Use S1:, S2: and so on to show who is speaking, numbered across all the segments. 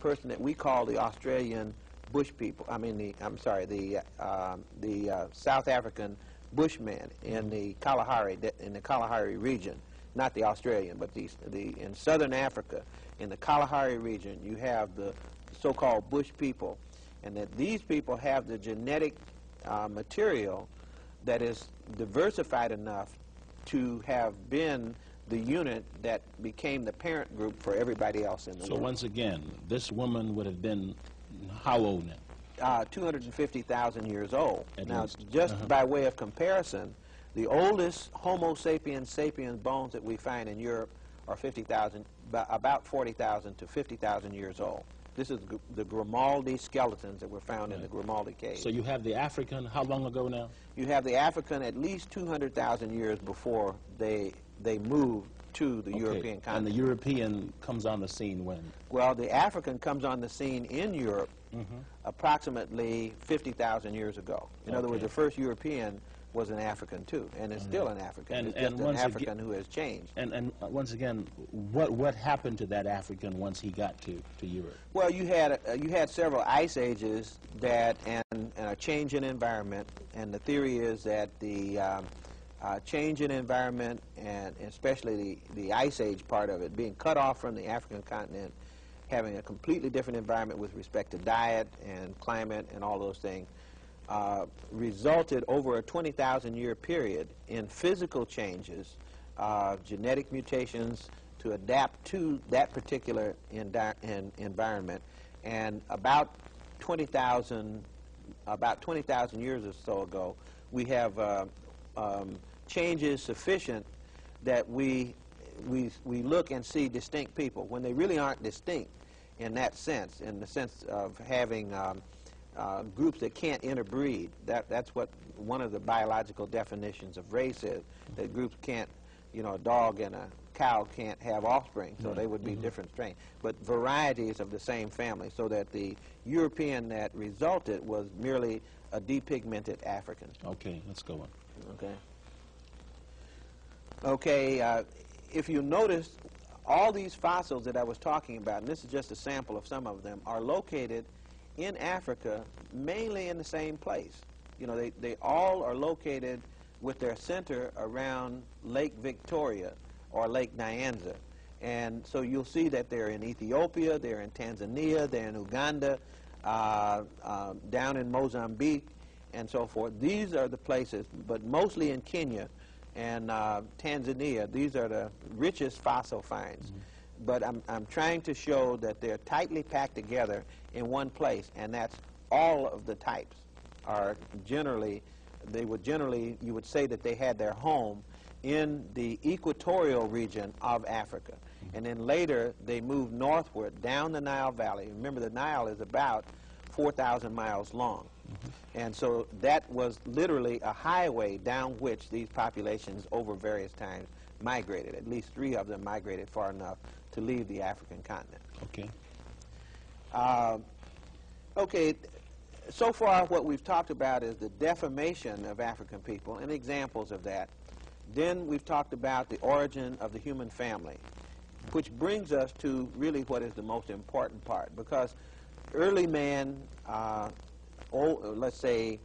S1: person that we call the Australian bush people. I mean, the South African Bushmen in the Kalahari region, not the Australian, but in southern Africa, in the Kalahari region, you have the so-called bush people, and that these people have the genetic material that is diversified enough to have been the unit that became the parent group for everybody else in the world.
S2: So once again, this woman would have been how old now?
S1: 250,000 years old. Now,
S2: least.
S1: just by way of comparison, the oldest Homo sapiens sapiens bones that we find in Europe are about 40,000 to 50,000 years old. This is the Grimaldi skeletons that were found in the Grimaldi cave.
S2: So you have the African, how long ago now?
S1: You have the African at least 200,000 years before they moved to the European continent.
S2: And the European comes on the scene when?
S1: Well, the African comes on the scene in Europe approximately 50,000 years ago. In other words, the first European was an African too, and is still an African. It's just an African who has changed.
S2: And once again, what happened to that African once he got to Europe?
S1: Well, you had several ice ages and a change in environment, and the theory is that the change in environment, and especially the ice age part of it, being cut off from the African continent, having a completely different environment with respect to diet and climate and all those things, resulted over a 20,000 year period in physical changes, genetic mutations to adapt to that particular environment, and about 20,000 years or so ago, we have changes sufficient that we look and see distinct people when they really aren't distinct in that sense, in the sense of having groups that can't interbreed. That's what one of the biological definitions of race is, that groups can't, a dog and a cow can't have offspring, so they would be different strains, but varieties of the same family, so that the European that resulted was merely a depigmented African.
S2: Okay, let's go on.
S1: Okay, if you notice, all these fossils that I was talking about, and this is just a sample of some of them, are located in Africa, mainly in the same place. They all are located with their center around Lake Victoria or Lake Nyanza. And so you'll see that they're in Ethiopia, they're in Tanzania, they're in Uganda, down in Mozambique, and so forth. These are the places, but mostly in Kenya and Tanzania. These are the richest fossil finds. But I'm trying to show that they're tightly packed together in one place, and that's all of the types are generally, you would say that they had their home in the equatorial region of Africa. And then later they moved northward down the Nile Valley. Remember, the Nile is about 4,000 miles long. And so that was literally a highway down which these populations over various times migrated. At least 3 of them migrated far enough to leave the African continent.
S2: Okay.
S1: Okay, so far what we've talked about is the deformation of African people and examples of that. Then we've talked about the origin of the human family, which brings us to really what is the most important part, because early man, let's say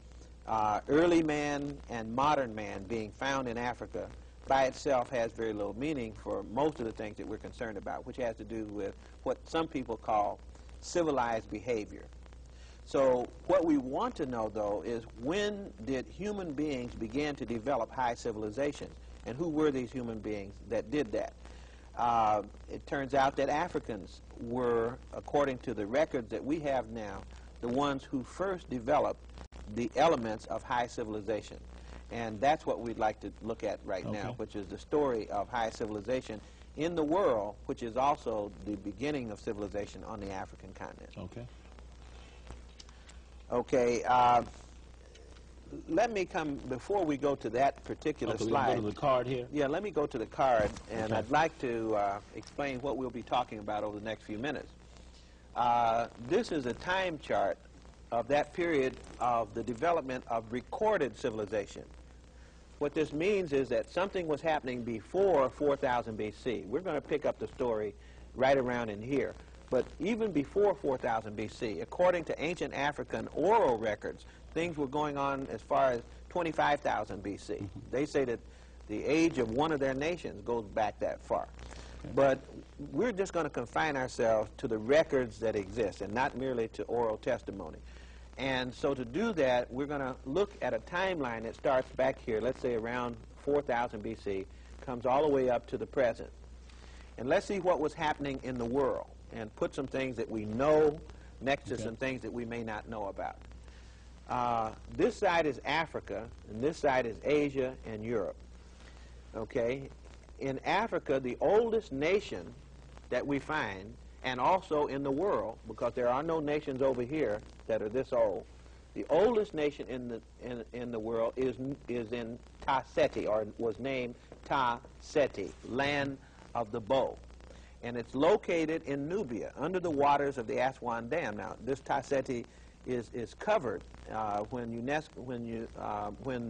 S1: early man and modern man being found in Africa by itself has very little meaning for most of the things that we're concerned about, which has to do with what some people call civilized behavior. So what we want to know, though, is when did human beings begin to develop high civilizations, and who were these human beings that did that? It turns out that Africans were, according to the records that we have now, the ones who first developed the elements of high civilization. And that's what we'd like to look at right now, which is the story of high civilization in the world, which is also the beginning of civilization on the African continent. Okay, let me come, before we go to that particular slide.
S2: Go to the card here?
S1: Yeah, let me go to the card, and I'd like to explain what we'll be talking about over the next few minutes. This is a time chart of that period of the development of recorded civilization. What this means is that something was happening before 4000 BC. We're going to pick up the story right around in here. But even before 4000 BC, according to ancient African oral records, things were going on as far as 25,000 BC. They say that the age of one of their nations goes back that far. But we're just going to confine ourselves to the records that exist and not merely to oral testimony. And so to do that, we're going to look at a timeline that starts back here, let's say around 4000 BC, comes all the way up to the present. And let's see what was happening in the world and put some things that we know next to some things that we may not know about. This side is Africa, and this side is Asia and Europe. Okay? In Africa, the oldest nation that we find, and also in the world, because there are no nations over here that are this old, the oldest nation in the world is in Ta Seti, or was named Ta Seti, land of the bow. And it's located in Nubia, under the waters of the Aswan Dam. Now, this Ta Seti is covered when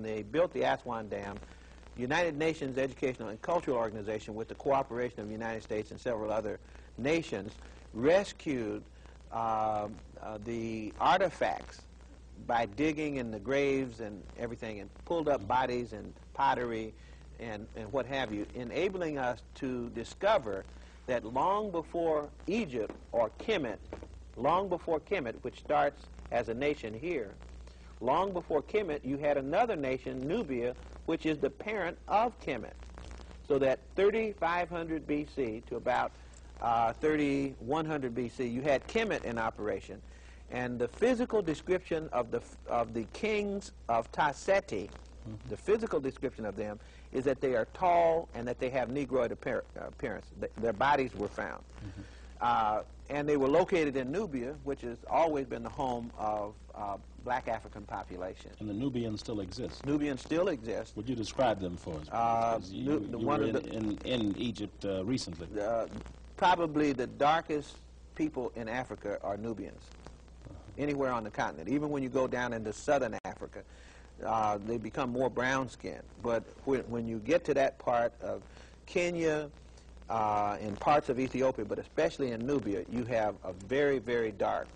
S1: they built the Aswan Dam. United Nations Educational and Cultural Organization, with the cooperation of the United States and several other nations, rescued the artifacts by digging in the graves and everything, and pulled up bodies and pottery and what have you, enabling us to discover that long before Egypt, or Kemet, long before Kemet, which starts as a nation here, long before Kemet, you had another nation, Nubia, which is the parent of Kemet. So that 3500 BC to about 3100 BC, you had Kemet in operation. And the physical description of the kings of Ta Seti, the physical description of them, is that they are tall and that they have Negroid appearance. Their bodies were found. And they were located in Nubia, which has always been the home of black African population.
S2: And the Nubians still exist?
S1: Nubians still exist.
S2: Would you describe them for us? You were in Egypt recently.
S1: Probably the darkest people in Africa are Nubians, anywhere on the continent. Even when you go down into southern Africa, they become more brown-skinned. But when you get to that part of Kenya, in parts of Ethiopia, but especially in Nubia, you have a very, very dark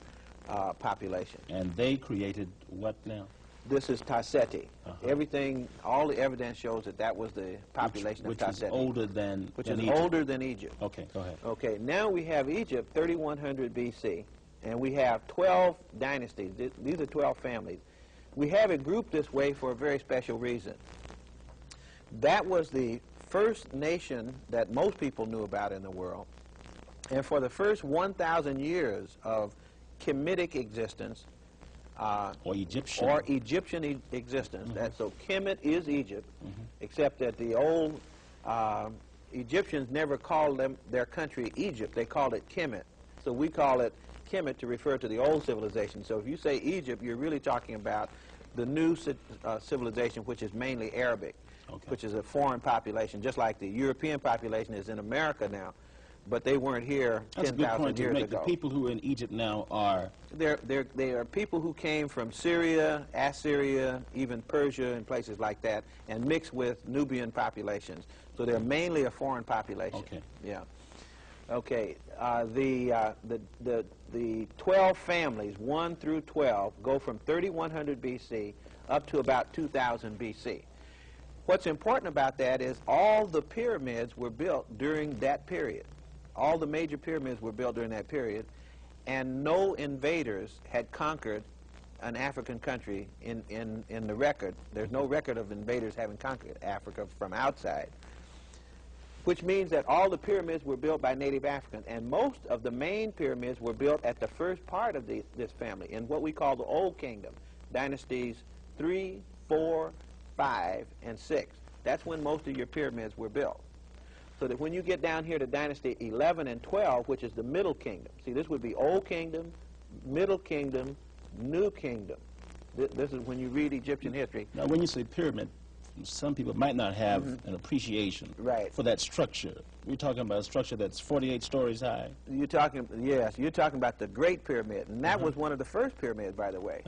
S1: population.
S2: And they created what now?
S1: This is Ta Seti. Everything, all the evidence shows that that was the population of Ta Seti.
S2: Which is older than
S1: Which is
S2: Egypt.
S1: older than Egypt.
S2: Okay, go ahead.
S1: Okay, now we have Egypt, 3100 BC, and we have 12 dynasties. These are 12 families. We have it grouped this way for a very special reason. That was the first nation that most people knew about in the world. And for the first 1,000 years of Kemetic existence,
S2: or Egyptian
S1: existence, so Kemet is Egypt, except that the old Egyptians never called their country Egypt. They called it Kemet. So we call it Kemet to refer to the old civilization. So if you say Egypt, you're really talking about the new civilization, which is mainly Arabic, which is a foreign population, just like the European population is in America now. But they weren't here 10,000 years ago.
S2: The people who are in Egypt now are...
S1: They are people who came from Syria, Assyria, even Persia and places like that, and mixed with Nubian populations. So they're mainly a foreign population.
S2: Okay.
S1: Yeah. Okay. The 12 families, 1 through 12, go from 3100 BC up to about 2000 BC. What's important about that is all the pyramids were built during that period. All the major pyramids were built during that period, and no invaders had conquered an African country in the record. There's no record of invaders having conquered Africa from outside, which means that all the pyramids were built by native Africans, and most of the main pyramids were built at the first part of this family, in what we call the Old Kingdom, dynasties 3, 4, 5, and 6. That's when most of your pyramids were built. So that when you get down here to dynasty 11 and 12, which is the Middle Kingdom, see, this would be Old Kingdom, Middle Kingdom, New Kingdom. This is when you read Egyptian history.
S2: Now, when you say pyramid, some people might not have an appreciation for that structure. We're talking about a structure that's 48 stories high.
S1: You're talking, yes, you're talking about the Great Pyramid, and that was one of the first pyramids, by the way.